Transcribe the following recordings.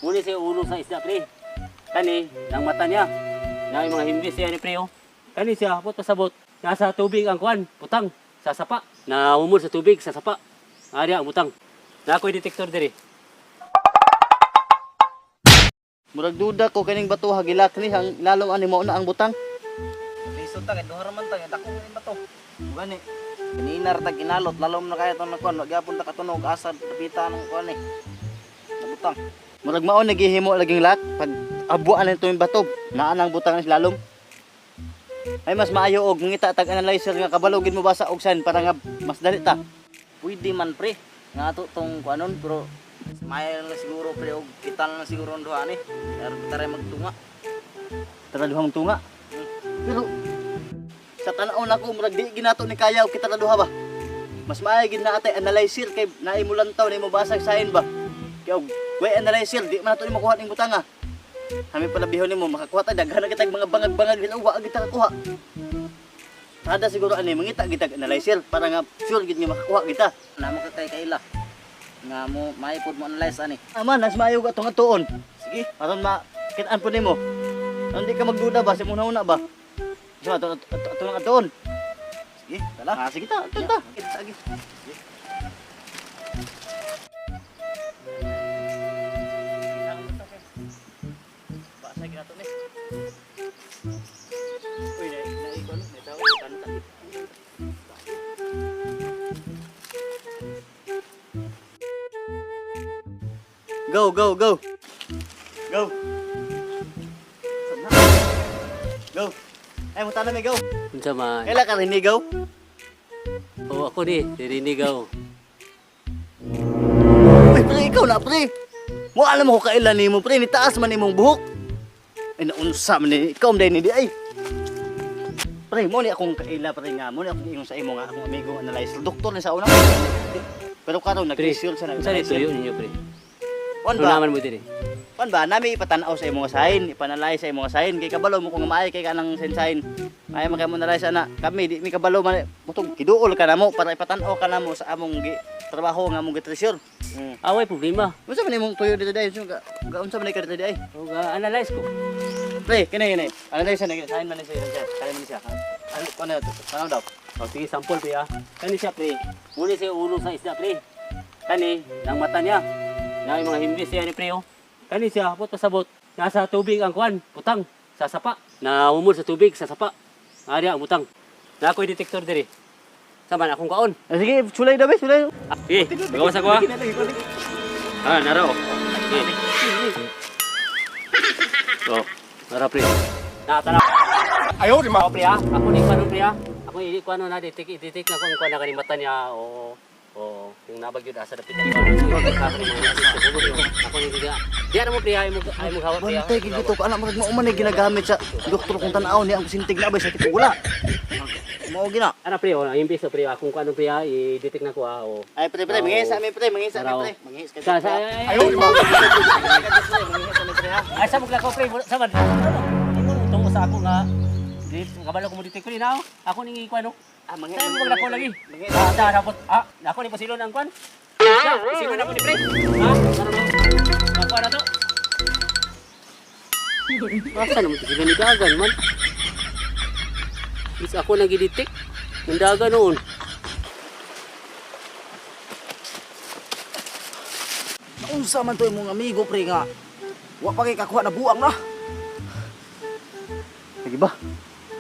Muli siya ulo sa isda, pre. Kani, ang mata niya. Na yung mga himbis siya ni pre, oh. Kani siya, abot pasabot. Nasa tubig ang kwan, putang, sa sapa. Naumul sa tubig, sa sapa. Ari ang butang. Na ako'y detektor diri. Murag duda ko kaning bato hagilak ni hang lalong ani mo na ang butang. Liso ta kay duha man ta kay dako ni bato. Gani. Kaninar ta kinalot lalom na kaya to na kon gyapon ta katunog asa tapita ng kon ni. Nabutang. Murag mao nagihimo laging lak pag abuan nito yung bato. Naa nang butang ni lalom. Ay mas maayo og mangita tag analyzer nga kabalogin mo basa og sign para nga mas dali ta. Pwede man pre. Nga to tong kuanon pero may lang siguro pre og kita lang siguro ang duha ni. Pero kita ray magtunga. Tara duha mong tunga. Pero sa tanaw na ko murag di ginato ni kaya og kita na duha ba. Mas maayo gid na atay analyzer kay naay mo lantaw ni mo basa sign ba. Kay og way analyzer di man nato ni makuha ning butanga. Kami pala bihon nimo makakuha ta daghan kita mga bangag-bangag din wa kita kakuha. Ada siguro ani mangita kita analyzer para nga sure gid nga makakuha kita. Namo ka kay kaila. Nga mo may pod mo analyze ani. Aman, nas maayo ka tong tuon. Sige, aron makitaan po nimo. Hindi ka magduda ba sa una ba? So ato ng tuon. Sige, dala. Sige ta, ta. Sige. Basa ginato ni. Uy, naikon, nitaw kanta. Go, go, go. Go. Go. Ay, mo tanong go. Unsa man? Kailan ka rin go? Oh, ako ni, dirinigaw. Ay, pre, ikaw na, pre. Mo alam mo ko kailan nimo, pre. Nitaas man imong buhok. Ay, naunsa man ni. Ikaw man di ay. Pre, mo ni akong kaila, pre nga. Mo ni akong ingon sa imo nga. Akong amigo analyzer. Doktor ni sa una. Pero karon nag-result sa Unsa ni tuyo ninyo, pre? Wan Ano ba? naman mo diri? Wan ba? Nami ipatanaw sa imong sign. Ipanalay sa imong sign. Kay kabalo mo kung maay kay kanang sign. Ay man kay mo nalay sana. Kami di mi kabalo man. Butong kiduol ka na mo para ipatanaw ka na mo sa among trabaho nga among treasure. Away problema. Unsa man imong tuyo dito day? Unsa man ka dito day? O analyze ko. Pre, kini. Analyze na sign man siya. Sign man siya. Ano to? Ano daw? O sige, sample pre ha. Kani siya pre. Muli siya ulo sa isda pre. Kani, ang mata niya. Na yung mga himbis siya ni pre oh. Kani siya, abot pasabot. Nasa tubig ang kwan, putang, sa sapa. Naumul sa tubig, sa sapa. Ari ang butang. Na ako'y detektor diri. Saman akong kaon. Sige, sulay daw, sulay. Sige, gawas ako ha. Ah, nara oh. Sige. Oh, nara pre. Tara. Ayaw, di Ako pre ha. Ako ni kwan pre ha. Ako hindi ko ano na detek na kung kwan na kanimata niya o yung nabagyod asa dapit ako ni diga. Diyan mo pre ay mo hawak pre. Bantay gid to ka anak mo man ginagamit sa doktor kung tan-aw ni ang sintig na ba sa kitula. Mao gina. Ana pre, imbis pre akong kwan pre ha, i-detect na ko ha. Ay pre, mangisa mi pre. Mangis ka. Ayaw mo. Ay sabog la ko pre, sabad. Tungo sa ako nga kabalo ko mo detect ko ni now. Ako ning ikwan no. Mangis. Tayo mo maglako lagi. Dapat ako ni pasilon ang kwan. Pasilon ako ni pre. Ha? Ako na to. Basta naman sila ni Dagan man. Bis ako nag-detect. Ng Dagan noon. Naunsa man to imong amigo pre nga. Wa pa kay kakuha na buang na. Sige ba?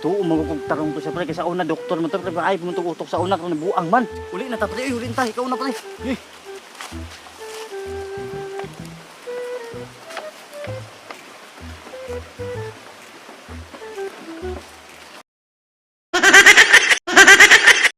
Tuo magkog tarong ko sa pre kay sa una doktor mo to pre ay pumuntok utok sa una kung buang man. Uli na ta pre, uli ta ikaw na pre.